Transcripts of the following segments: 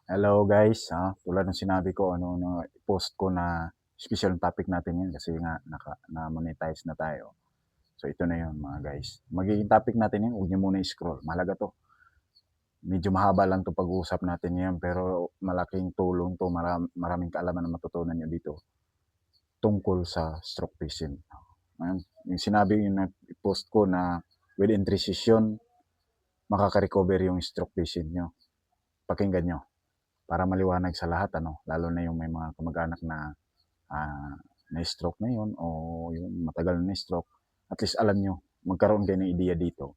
Hello guys, tulad ng sinabi ko na post ko na special topic natin 'yan kasi nga na-monetize na tayo. So ito na 'yon mga guys. Magiging topic natin 'yan, huwag niyo muna i-scroll. Mahalaga 'to. Medyo mahaba lang 'to pag-uusap natin ngayon pero malaking tulong 'to, maraming kaalaman na matutunan niyo dito tungkol sa stroke patient. Ngayon, yung sinabi yung na-post ko na within 3 session makaka-recover yung stroke patient niyo. Pakinggan niyo para maliwanag sa lahat lalo na yung may mga kamag-anak na na-stroke na yun o yung matagal na stroke, at least alam nyo, magkaroon kayo ng ideya dito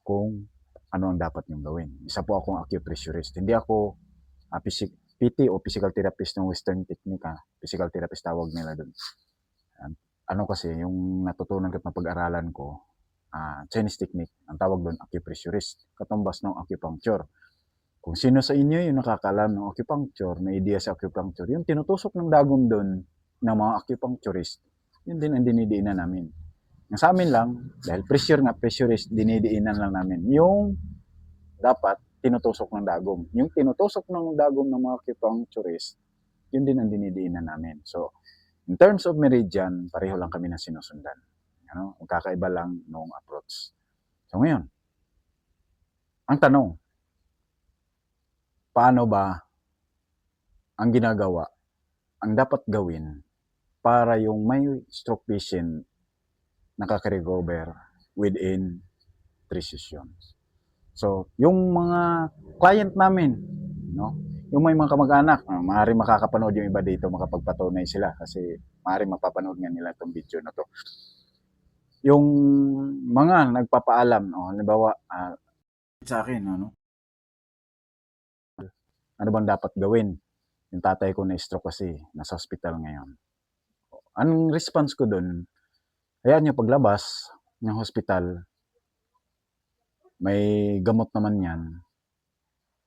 kung ano ang dapat nyong gawin. Isa po akong acupressurist. Hindi ako PT o physical therapist ng Western technique. Physical therapist tawag nila doon. Ano kasi, yung natutunan ko at napag-aralan ko, Chinese technique, ang tawag doon acupressurist, katumbas ng acupuncture. Kung sino sa inyo yung nakakaalam ng acupuncture, may idea sa acupuncture, yung tinutusok ng dagom doon ng mga acupuncturist, yun din ang dinidiinan namin. Ang sa amin lang, dahil pressurist, dinidiinan lang namin yung dapat tinutusok ng dagom. Yung tinutusok ng dagom ng mga acupuncturist, yun din ang dinidiinan namin. So, in terms of meridian, pareho lang kami na sinusundan. Magkakaiba lang noong approach. So ngayon, ang tanong, paano ba ang ginagawa, ang dapat gawin para yung may stroke patient nakaka-recover within 3 sessions. So, yung mga client namin, yung may mga kamag-anak, maaari makakapanood yung iba dito, makapagpatunay sila kasi maaari mapapanood nga nila itong video na to. Yung mga nagpapaalam, halimbawa, sa akin, ano bang dapat gawin? Yung tatay ko na-stroke kasi, nasa hospital ngayon. Ang response ko dun, hayaan nyo paglabas ng hospital, may gamot naman yan,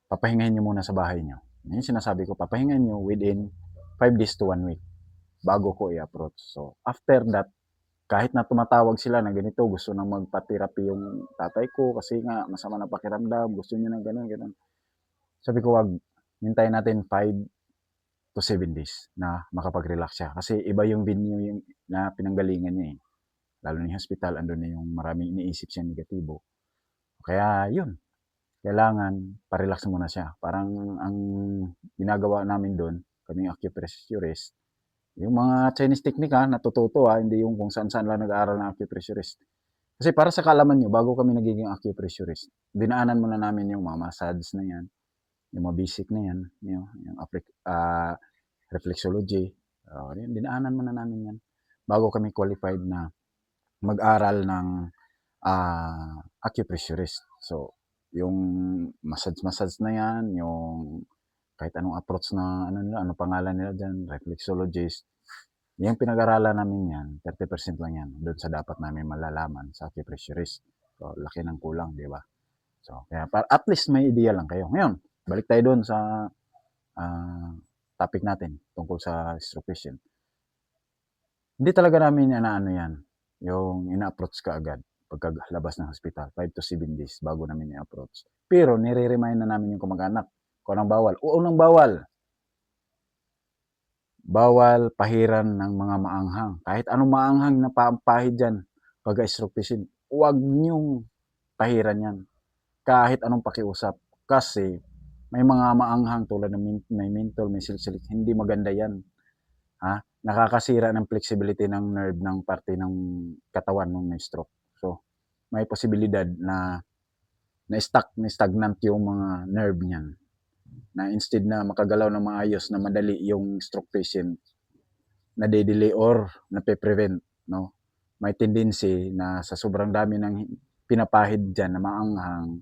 papahingahin nyo muna sa bahay nyo. Yung sinasabi ko, papahingahin nyo within 5 days to 1 week bago ko i-approach. So, after that, kahit na tumatawag sila na ganito, gusto nang magpa-therapy yung tatay ko kasi nga masama na pakiramdam, gusto niya ng ganun, ganun. Sabi ko, wag, hintayin natin 5 to 7 days na makapag-relax siya. Kasi iba yung venue yung, na pinanggalingan niya eh. Lalo na yung hospital, andun na yung maraming iniisip siya negatibo. Kaya yun, kailangan pa-relax muna siya. Parang ang ginagawa namin doon, kaming acupressurist, yung mga Chinese technique natututo hindi yung kung saan-saan lang nag-aaral ng acupressurist. Kasi para sa kaalaman nyo, bago kami nagiging acupressurist, dinaanan muna namin yung mga massage na yan, yung mga basic na yan, yung reflexology, dinaanan muna namin yan bago kami qualified na mag-aral ng acupressurist. So, yung massage na yan, yung kahit anong approach na ano pangalan nila dyan, reflexologist, yung pinag-aralan namin yan, 30% lang yan doon sa dapat namin malalaman sa acupressurist. So, laki ng kulang, di ba? So, kaya at least may idea lang kayo. Ngayon, balik tayo doon sa topic natin tungkol sa stroke patient. Hindi talaga namin inaano yan, yung ina-approach ka agad pagkalabas ng hospital, 5 to 7 days bago namin i-approach. Pero nire-remind na namin yung kamag-anak kung anong bawal. Unang bawal, bawal pahiran ng mga maanghang. Kahit anong maanghang na pahid dyan, pag-stroke patient, huwag niyong pahiran yan. Kahit anong pakiusap. Kasi may mga maanghang tulad ng may menthol, may silsilik, hindi maganda yan. Nakakasira ng flexibility ng nerve ng parte ng katawan ng may stroke. So, may posibilidad na stagnant yung mga nerve niyan. Na instead na makagalaw ng maayos na madali yung stroke patient, na-delay or na-prevent, no? May tendency na sa sobrang dami ng pinapahid dyan na maanghang,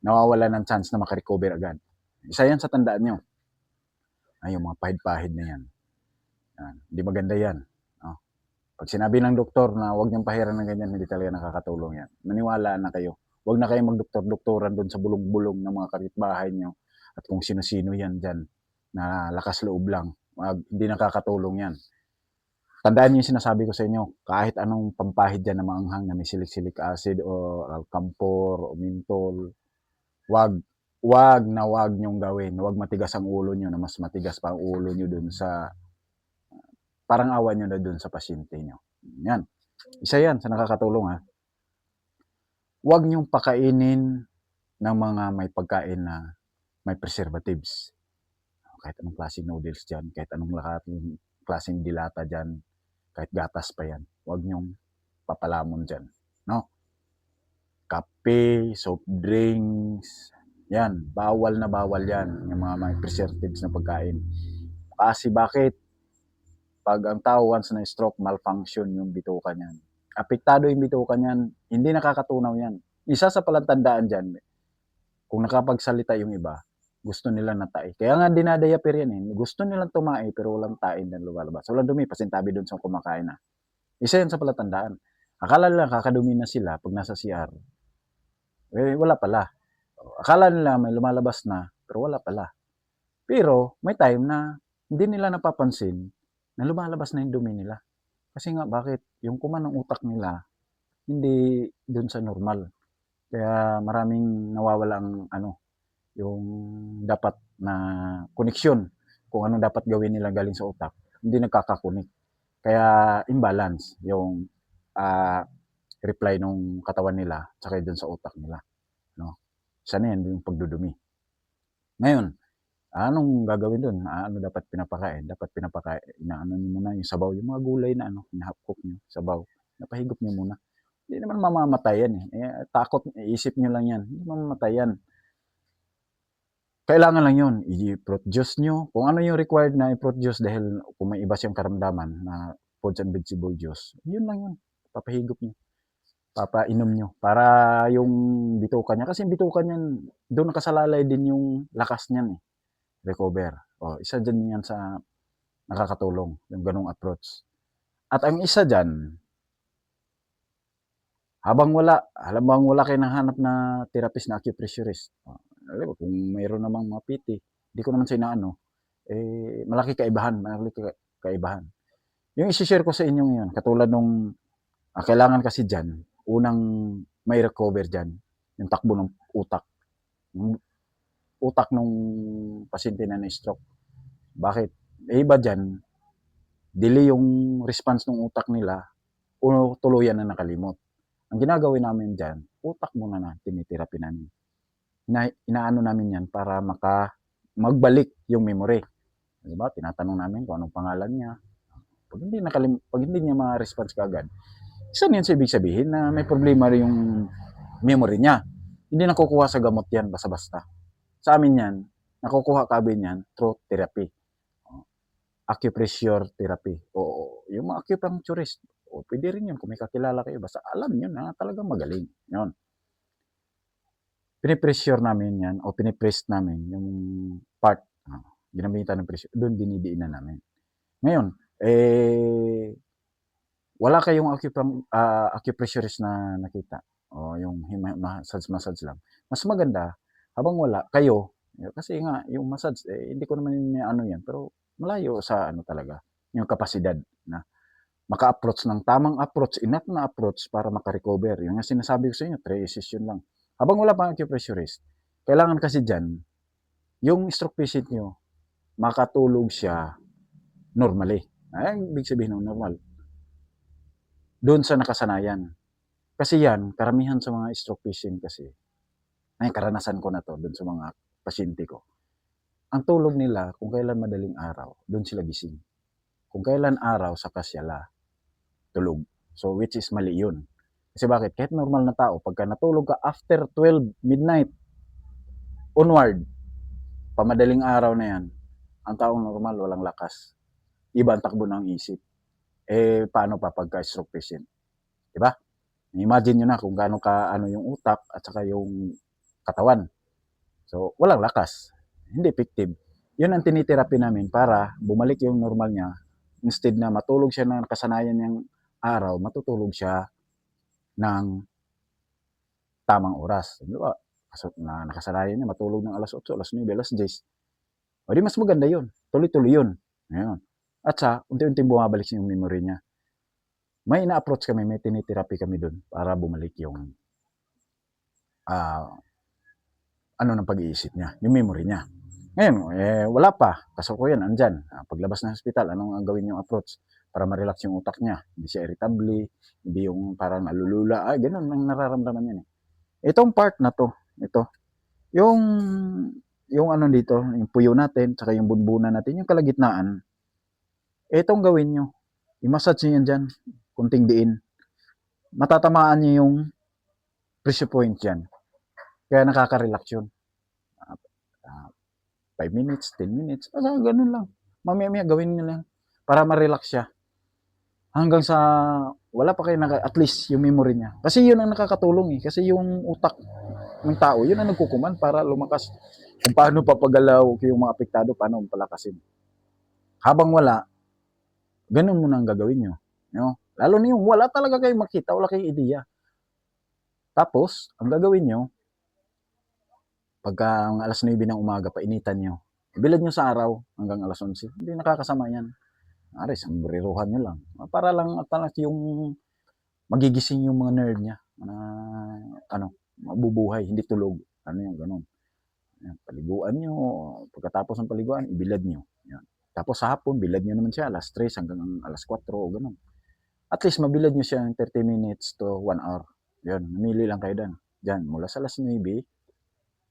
nawawala ng chance na makarecover agad. Isa yan sa tandaan nyo. Yung mga pahid-pahid na yan. Hindi maganda yan. Pag sinabi ng doktor na huwag niyong pahiran ng ganyan, hindi talaga nakakatulong yan. Maniwala na kayo. Huwag na kayong magdoktor-doktoran doon sa bulong-bulong ng mga kapitbahay niyo at kung sino-sino yan dyan na lakas loob lang. Hindi nakakatulong yan. Tandaan niyo yung sinasabi ko sa inyo, kahit anong pampahid dyan na maanghang na may silic acid o camphor o menthol, wag. wag na wag niyong gawin. Wag matigas ang ulo niyo na mas matigas pa ang ulo niyo dun sa parang awa niyo na dun sa pasyente niyo. Yan. Isa yan sa nakakatulong ha. Wag niyong pakainin ng mga may pagkain na may preservatives. Kahit anong klaseng noodles dyan, kahit anong klaseng dilata dyan, kahit gatas pa yan, huwag niyong papalamon dyan. No? Kape, soft drinks, yan, bawal na bawal yan, yung mga may preservatives na pagkain. Kasi bakit? Pag ang tao once na stroke, malfunction yung bituka niyan. Apektado yung bituka niyan, hindi nakakatunaw yan. Isa sa palatandaan dyan, kung nakapagsalita yung iba, gusto nila na tae. Kaya nga dinadayapir yan eh. Gusto nilang tumae pero walang tae na lumalabas. Walang dumi, pasintabi doon sa kumakain na. Isa yan sa palatandaan. Akala nila kakadumi na sila pag nasa CR. Eh, wala pala. Akala nila may lumalabas na, pero wala pala. Pero may time na hindi nila napapansin na lumalabas na yung dumi nila. Kasi nga bakit? Yung kuman ng utak nila hindi doon sa normal. Kaya maraming nawawala ang yung dapat na koneksyon kung ano dapat gawin nila galing sa utak, hindi nagkakakunik. Kaya imbalance yung uh, reply nung katawan nila tsaka dun sa utak nila. No? Isa na yan yung pagdudumi. Ngayon, anong gagawin dun? Ano dapat pinapakain? Dapat pinapakain, inaano nyo muna yung sabaw, yung mga gulay na hinahapkok nyo, sabaw, napahigop nyo muna. Hindi naman mamamatay yan eh. Takot, isip nyo lang yan. Hindi mamamatay yan. Kailangan lang yun, i-fruit juice nyo. Kung ano yung required na i-fruit juice dahil kung may iba siyang karamdaman na fruits and vegetable juice, yun lang yun. Papahigop nyo. Papainom nyo. Para yung bituka niya. Kasi yung bituka niyan, doon nakasalalay din yung lakas niyan eh. Recover. O, isa dyan yan sa nakakatulong. Yung ganong approach. At ang isa dyan, habang wala kayo nahanap na therapist na acupressurist, kung mayroon namang mga PT, hindi ko naman sinaano, malaki kaibahan. Yung isi-share ko sa inyo ngayon, katulad nung, kailangan kasi dyan, unang may recover dyan, yung takbo ng utak. Yung utak nung pasyente na na-stroke. Bakit? Iba dyan, delay yung response ng utak nila, o tuluyan na nakalimot. Ang ginagawin namin dyan, utak muna na tinitherapy namin. Inaano namin yan para magbalik yung memory. Diba? Tinatanong namin kung anong pangalan niya. Pag hindi niya ma-response kaagad, isa niyan sa ibig sabihin na may problema rin yung memory niya. Hindi nakukuha sa gamot yan basta-basta. Sa amin yan, nakukuha kaagad yan through therapy. Acupressure therapy. O yung mga acupuncturist, o pwede rin yun kung may kakilala kayo. Basta alam nyo na talagang magaling. Yun. Pinipressure namin yan o pinipress namin yung part. Ginamitan ng pressure. Doon dinidiin na namin. Ngayon, wala kayong acupressurist na nakita. O yung massage lang. Mas maganda, habang wala, kayo, kasi nga, yung massage, hindi ko naman yan, pero malayo sa talaga, yung kapasidad na maka-approach ng tamang approach, enough na approach para makarecover. Yung nga sinasabi ko sa inyo, 3 session lang. Habang wala pang acupressurist, kailangan kasi dyan, yung stroke patient nyo, makatulog siya normally. Ay, ibig sabihin ng normal. Doon sa nakasanayan. Kasi yan, karamihan sa mga stroke patient kasi, ay karanasan ko na to doon sa mga pasyente ko. Ang tulog nila, kung kailan madaling araw, doon sila gising. Kung kailan araw, saka sila tulog. So, which is mali yun. Kasi bakit? Kahit normal na tao, pagka natulog ka after 12 midnight, onward, pamadaling araw na yan, ang taong normal, walang lakas. Iba ang takbo ng isip. Paano pa pagka-stroke patient? Diba? Imagine nyo na kung gaano ka yung utak at saka yung katawan. So, walang lakas. Hindi effective. Yun ang tinitherapy namin para bumalik yung normal niya. Instead na matulog siya ng nakasanayan niyang araw, matutulog siya ng tamang oras. Di ba? Na nakasanayan niya matulog ng alas 8, alas 9, alas 10. O di mas maganda yun. Tuloy-tuloy yun. Ngayon. At sa, unti-unting bumabalik yung memory niya. May ina-approach kami, may tinitherapy kami doon para bumalik yung ano ng pag-iisip niya, yung memory niya. Ngayon, wala pa, kasalukuyan andyan. Paglabas ng hospital, anong ang gawin yung approach para ma-relax yung utak niya? Hindi siya irritable, hindi yung parang nalulula, ganun ang nararamdaman niya. Itong part na to, ito, yung ano dito, yung puyo natin, saka yung bunbunan natin, yung kalagitnaan, itong gawin nyo. I-massage nyo yan dyan, kunting diin. Matatamaan nyo yung pressure point dyan. Kaya nakaka-relax yun. 5 minutes, 10 minutes, ganun lang. Mamaya-maya gawin nyo lang para ma-relax siya. Hanggang sa wala pa kayo at least yung memory niya. Kasi yun ang nakakatulong Kasi yung utak ng tao, yun ang nagkukuman para lumakas. Kung paano papagalaw yung mga apektado, paano palakasin. Habang wala, ganun mo nang gagawin nyo. Lalo na yung wala talaga kayong makita, wala kayong ideya. Tapos, ang gagawin nyo, pagka ang alas 9 ng umaga, painitan nyo. Bilad nyo sa araw hanggang alas 11. Hindi nakakasama yan. Ares, ang buriruhan nyo lang. Para lang at yung magigising yung mga nerve niya na mabubuhay, hindi tulog. Ganun. Paliguan nyo, pagkatapos ng paliguan, ibilad nyo. Yan. Tapos sa hapon, bilad nyo naman siya, alas 3 hanggang alas 4 o ganun. At least mabilad nyo siya ng 30 minutes to 1 hour. Yan, namili lang kayo dyan. Mula sa alas 9,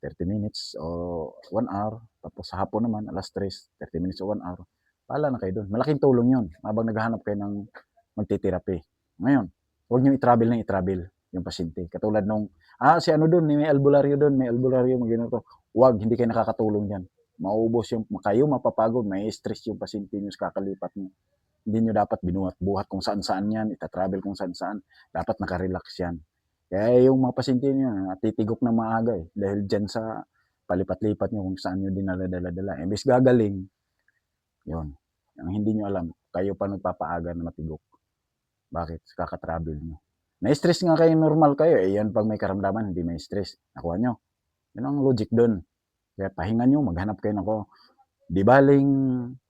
30 minutes o 1 hour. Tapos sa hapon naman, alas 3, 30 minutes o 1 hour. Pala na kayo doon. Malaking tulong yun habang naghahanap kayo ng magtitherapy. Ngayon, huwag nyo i-travel yung pasyente. Katulad nung, si ano doon, may albularyo doon, magano. Huwag, hindi kayo nakakatulong yan. Mauubos yung, kayo mapapagod, may stress yung pasyente nyo sa kakalipat nyo. Hindi nyo dapat binuhat-buhat kung saan-saan yan, itatravel kung saan-saan. Dapat nakarelax yan. Kaya yung mga pasyente nyo, titigok na maaga dahil dyan sa palipat-lipat nyo kung saan nyo dinala-dala-dala. Imbis gagaling, yun. Ang hindi nyo alam, kayo pa nagpapaaga na matigok. Bakit? Kaka-travel nyo. Na-stress nga kayo, normal kayo. Yan pag may karamdaman, hindi may stress. Nakuha nyo. Yan ang logic doon. Kaya pahinga nyo, maghanap kayo ng di baling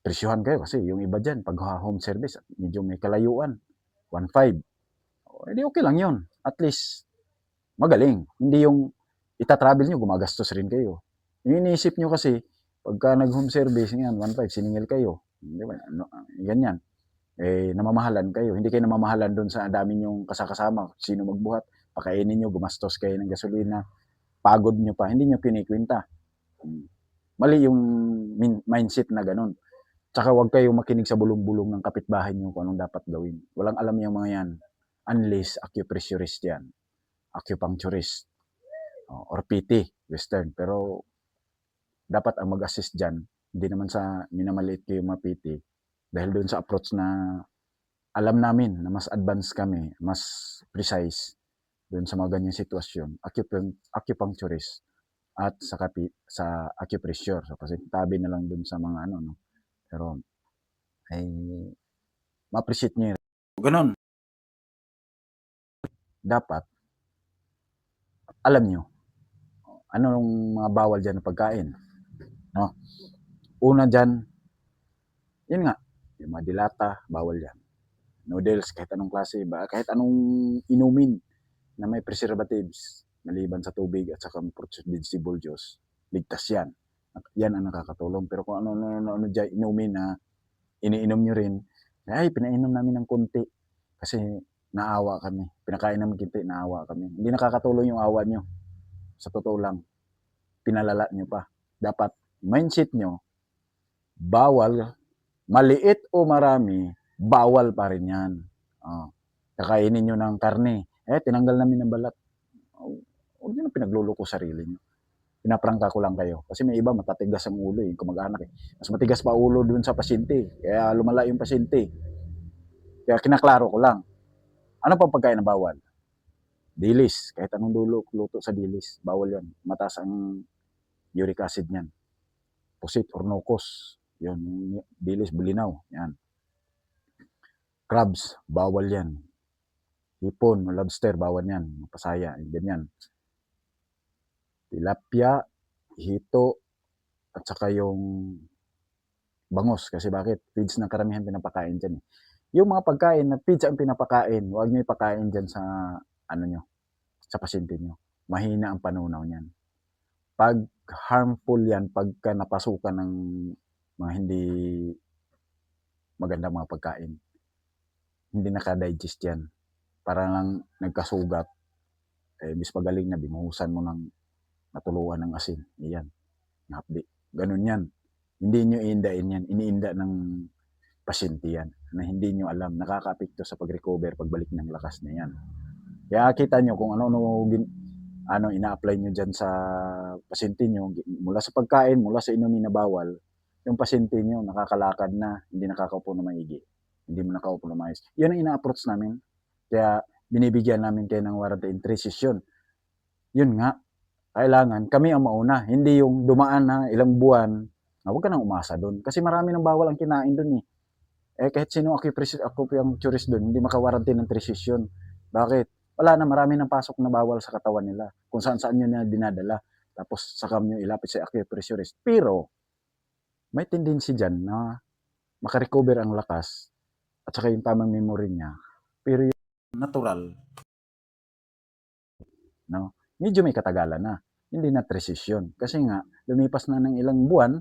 presyuhan kayo kasi yung iba dyan, pag home service, medyo may kalayuan. 1.5. Hindi okay lang yun. At least, magaling. Hindi yung itatravel nyo, gumagastos rin kayo. Yung iniisip nyo kasi, pagka nag-home service, yan, 1.5, siningil kayo. Di ba? Ganyan. Namamahalan kayo. Hindi kayo namamahalan doon sa dami nyong kasakasama. Sino magbuhat, pakainin nyo, gumastos kayo ng gasolina, pagod nyo pa, hindi nyo kinikwenta. Mali yung mindset na ganun. Tsaka huwag kayo makinig sa bulong-bulong ng kapitbahay nyo kung anong dapat gawin. Walang alam yung mga yan. Unless acupressurist yan. Acupuncturist. Or PT, Western. Pero dapat ang mag-assist dyan, hindi naman sa minamaliit kayo mga PT. Dahil doon sa approach na alam namin na mas advanced kami, mas precise doon sa mga ganyang sitwasyon, acupuncturist at sa acupressure. So, kasi tabi na lang doon sa mga no. Pero, ma-appreciate nyo yun. Ganon. Dapat, alam nyo, anong mga bawal dyan na pagkain. No? Una dyan, yun nga, yung mga dilata, bawal yan. Noodles, kahit anong klase, kahit anong inumin na may preservatives, maliban sa tubig at saka fruits, vegetable juice, ligtas yan. Yan ang nakakatulong. Pero kung ano dyan, inumin na iniinom nyo rin, pinainom namin ng konti kasi naawa kami. Pinakain namin kinti, naawa kami. Hindi nakakatulong yung awa nyo. Sa totoo lang, pinalala nyo pa. Dapat, mindset nyo, bawal, maliit o marami, bawal pa rin yan. Kakainin nyo ng karne. Tinanggal namin ng balat. Huwag nyo na pinagluloko sarili nyo. Pinaprangka ko lang kayo. Kasi may iba matatigas ang ulo yung kamag-anak Mas matigas pa ulo dun sa pasyente. Kaya lumala yung pasyente. Kaya kinaklaro ko lang. Ano pa pagkain na bawal? Dilis. Kahit anong luto sa dilis. Bawal yan. Mataas ang uric acid niyan. Pusit or nokos. Yun. Dilis, bulinaw. Yan. Crabs. Bawal yan. Hipon, lobster. Bawal yan. Pasaya. Ganyan. Tilapia, hito, at saka yung bangos. Kasi bakit? Feeds na karamihan pinapakain dyan. Yung mga pagkain na feeds ang pinapakain, huwag nyo ipakain dyan sa, sa pasyente nyo. Mahina ang panunaw niyan. 'Pag harmful yan pagka napasukan ng mga hindi magandang mga pagkain. Hindi naka-digest yan. Para lang nagkasugat, imbis magaling na binuhusan mo ng natuluan ng asin. Iyan, hapdi. Ganun yan. Hindi nyo iindain yan. Iniinda ng pasyente yan na hindi nyo alam. Nakaka-apekto sa pag-recover, pagbalik ng lakas na yan. Kaya kita nyo kung ano ina-apply nyo dyan sa pasyente nyo, mula sa pagkain, mula sa inumin na bawal, yung pasyente nyo nakakalakad na, hindi nakakaupo na maigi, hindi mo nakaupo na maayos. Yan ang ina-approach namin. Kaya binibigyan namin kayo ng warranty and 3 session. Yun nga, kailangan kami ang mauna, hindi yung dumaan na ilang buwan, huwag ka nang umasa doon. Kasi marami ng bawal ang kinain doon eh. Kahit sino acupuncturist doon, hindi makawaranty ng 3 session. Bakit? Wala na, marami ng pasok na bawal sa katawan nila. Kung saan-saan nyo na dinadala. Tapos saka nyo ilapit sa acupuncturist. Pero, may tendency dyan na makarecover ang lakas at saka yung tamang memory niya. Pero yung natural, no? Medyo may katagalan na. Hindi na 3 session. Kasi nga, lumipas na ng ilang buwan,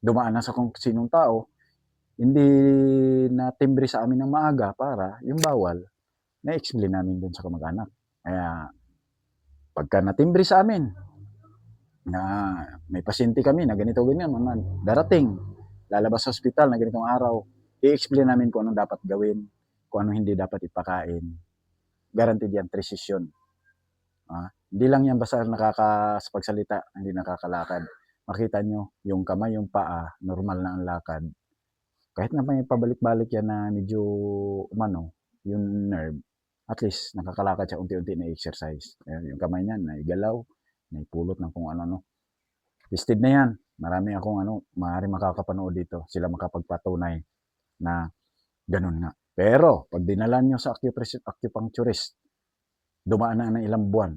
dumaan na sa kung sinong tao, hindi na timbre sa amin ng maaga para yung bawal, na-explain namin dun sa kamag-anak. Kaya, pagka natimbre sa amin, na may pasyente kami na ganito ganyan, mga darating, lalabas sa ospital na ganitong araw, i-explain namin kung anong dapat gawin, kung anong hindi dapat ipakain. Guaranteed yan, 3 session. Hindi lang yan basta sa pagsalita, hindi nakakalakad. Makita nyo, yung kamay, yung paa, normal na ang lakad. Kahit na may pabalik-balik yan na medyo yung nerve, at least nakakalakad siya unti-unti na exercise. Yung kamay niya, naigalaw, naipulot ng kung ano-ano. Listed na yan. Marami akong maaari makakapanood dito. Sila makapagpatunay na ganun nga. Pero, pag dinalan nyo sa acupuncturist, dumaan na ng ilang buwan,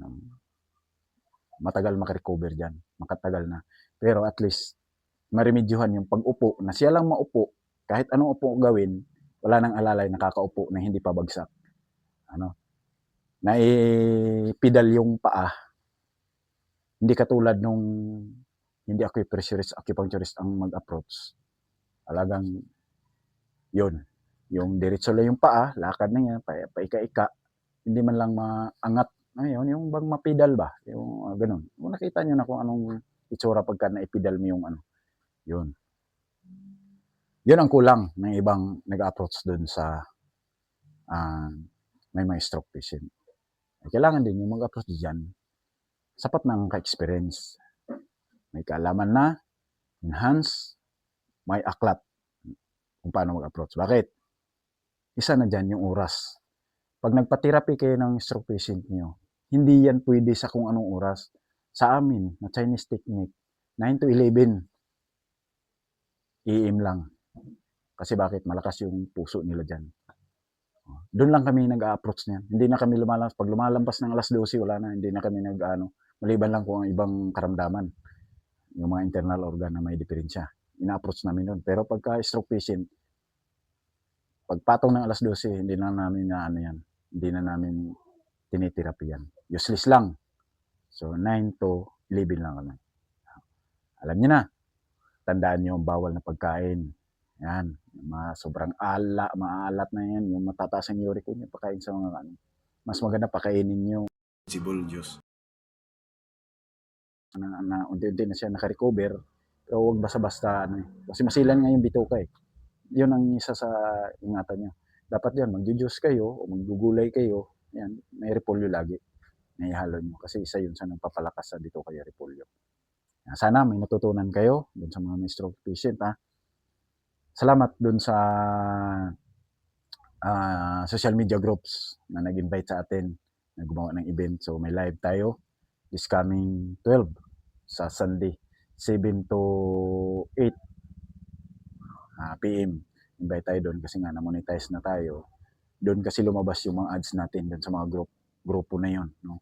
matagal makarecover dyan. Makatagal na. Pero at least, maremedyohan yung pag-upo, na siya lang maupo, kahit anong upo gawin, wala nang alalay nakakaupo na hindi pa bagsak. Naipidal yung paa. Hindi katulad nung hindi acupuncturist ang mag-approach. Talagang yun. Yung diretso lang yung paa, lakad na yan, paika-ika. Hindi man lang maangat. Ayun, yung bang mapidal ba? Yung ganun. Kung nakita nyo na kung anong itsura pagka naipidal mo yung yun. Yun ang kulang ng ibang nag-approach dun sa may mga stroke patient. Kailangan din yung mag-approach dyan. Sapat ng ka-experience. May kaalaman na, enhance, may aklat kung paano mag-approach. Bakit? Isa na dyan yung oras. Pag nagpa-therapy kayo ng stroke patient nyo, hindi yan pwede sa kung anong oras. Sa amin, na Chinese technique, 9 to 11, AM lang. Kasi bakit? Malakas yung puso nila dyan. Doon lang kami nag-a-approach niyan. Hindi na kami lumalampas. Pag lumalampas ng alas 12, wala na. Hindi na kami maliban lang kung ang ibang karamdaman. Yung mga internal organ na may diferensya. Ina-approach namin doon. Pero pagka stroke patient, pagpatong ng alas 12, hindi na namin yan. Hindi na namin tinitherapy yan. Useless lang. So, 9 to 11 lang kami. Alam niyo na, tandaan niyo ang bawal na pagkain. Yan, sobrang maalat na yan, yung matataas ang uric niyo, pakain sa mga mas maganda pakainin niyo vegetable juice. Na unti-unti na siya naka-recover, pero huwag basta-basta kasi masilan nga yung bituka eh. Yun ang isa sa ingatan niyo. Dapat yan, mag-juice kayo o maggugulay kayo, yan, may repolyo lagi. Naihalo niyo kasi isa yun sa nagpapalakas sa bituka yung repolyo. Sana may natutunan kayo dun sa mga may stroke patient Salamat dun sa social media groups na nag-invite sa atin na gumawa ng event. So may live tayo this coming 12 sa Sunday, 7 to 8 PM. Invite tayo doon kasi nga na-monetize na tayo. Doon kasi lumabas yung mga ads natin doon sa mga grupo na yon, no?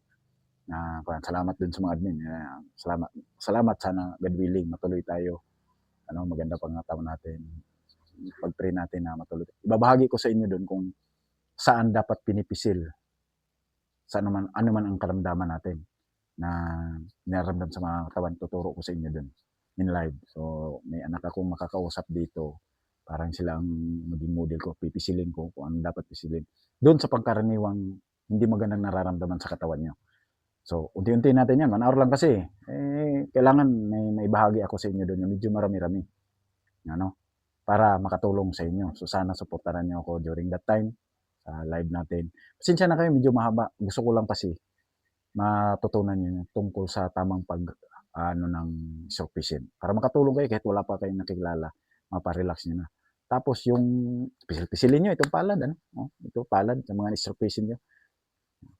Salamat doon sa mga admin. Salamat sana God willing matuloy tayo. Maganda pang taon natin. Pag-pray natin na matuloy. Ibabahagi ko sa inyo doon kung saan dapat pinipisil sa ano man ang karamdaman natin. na nararamdam sa mga katawan, tuturo ko sa inyo dun in live. So, may anak akong makakausap dito. Parang sila ang maging model ko. Pipisilin ko kung ano dapat pisilin. Doon sa pangkaraniwang hindi magandang nararamdaman sa katawan nyo. So, unti-unti natin yan. 1 hour lang kasi. Kailangan may bahagi ako sa inyo doon. Medyo marami-rami. Ano? Para makatulong sa inyo. So, sana supportaran nyo ako during that time sa live natin. Pasensya na kayo, medyo mahaba. Gusto ko lang kasi matutunan nyo tungkol sa tamang ng stroke patient. Para makatulong kayo kahit wala pa kayong nakikilala, maparelax nyo na. Tapos yung pisil-pisilin nyo, itong palad, ano? Oh, ito palad sa mga stroke patient nyo.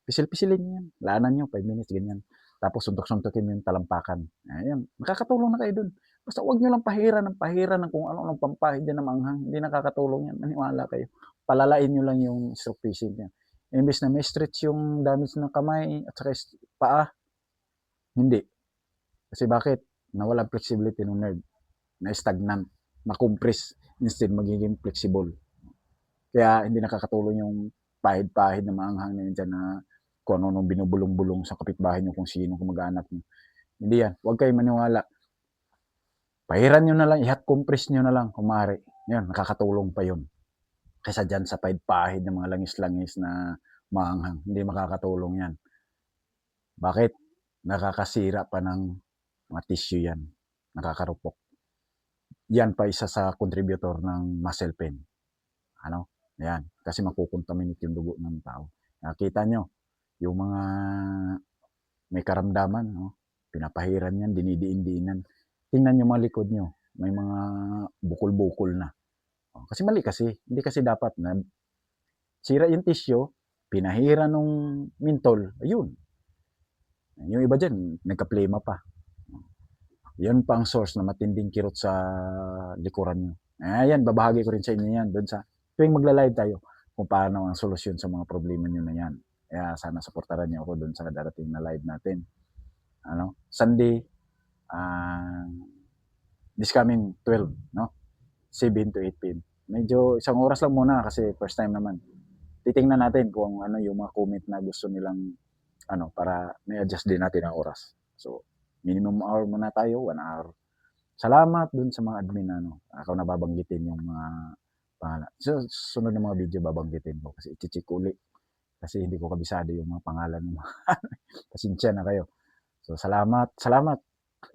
Pisil-pisilin nyo yan. Laanan nyo, 5 minutes, ganyan. Tapos suntok-suntokin nyo yung talampakan. Ayan, makakatulong na kayo dun. Basta huwag nyo lang pahiran ng kung ano-anong pampahid dyan ng manghang. Hindi nakakatulong yan. Maniwala kayo. Palalain nyo lang yung stroke patient nyo. Imbes na may stretch yung damage ng kamay at saka paa, hindi. Kasi bakit? Nawala flexibility ng nerve. Na-stagnant. Na-compress. Instead, magiging flexible. Kaya hindi nakakatulong yung pahid-pahid na maanghang na yun dyan na kung ano nung binubulong-bulong sa kapitbahay nyo kung sino kumag-anak nyo. Hindi yan. Huwag kayo maniwala. Pahiran nyo na lang, i-hot compress nyo na lang kung maaari. Yan, nakakatulong pa yun. Kaysa dyan sa pahid-pahid ng mga langis-langis na maanghang. Hindi makakatulong yan. Bakit? Nakakasira pa ng mga tissue yan. Nakakarupok. Yan pa isa sa contributor ng muscle pain. Ano? Yan. Kasi makukontaminate yung dugo ng tao. Nakita nyo, yung mga may karamdaman, no? Pinapahiran yan, dinidiin-diinan. Tingnan nyo mga likod nyo. May mga bukol-bukol na. Kasi mali kasi. Hindi kasi dapat na sira yung tissue, pinahira nung mintol, ayun. Yung iba dyan, nagka-plema pa. Yan pa ang source na matinding kirot sa likuran nyo. Ayan, babahagi ko rin sa inyo yan. Doon sa tuwing magla-live tayo kung paano ang solusyon sa mga problema nyo na yan. Kaya sana supportaran nyo ako doon sa darating na live natin. Ano? Sunday, this coming 12, no? 7 to 8 p.m. Medyo isang oras lang muna kasi first time naman. Titingnan natin kung ano yung mga comment na gusto nilang para may adjust din natin ang oras. So, minimum hour muna tayo, 1 hour. Salamat dun sa mga admin ako nababanggitin yung mga pangalan. So, sunod na mga video babanggitin ko kasi i-check uli. Kasi hindi ko kabisado yung mga pangalan ng mga pasensya na kayo. So, salamat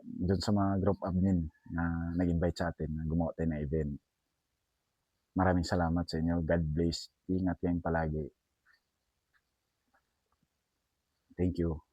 dun sa mga group admin na nag-invite sa atin na gumawa tayo ng event. Maraming salamat sa inyo. God bless. Ingat kayong palagi. Thank you.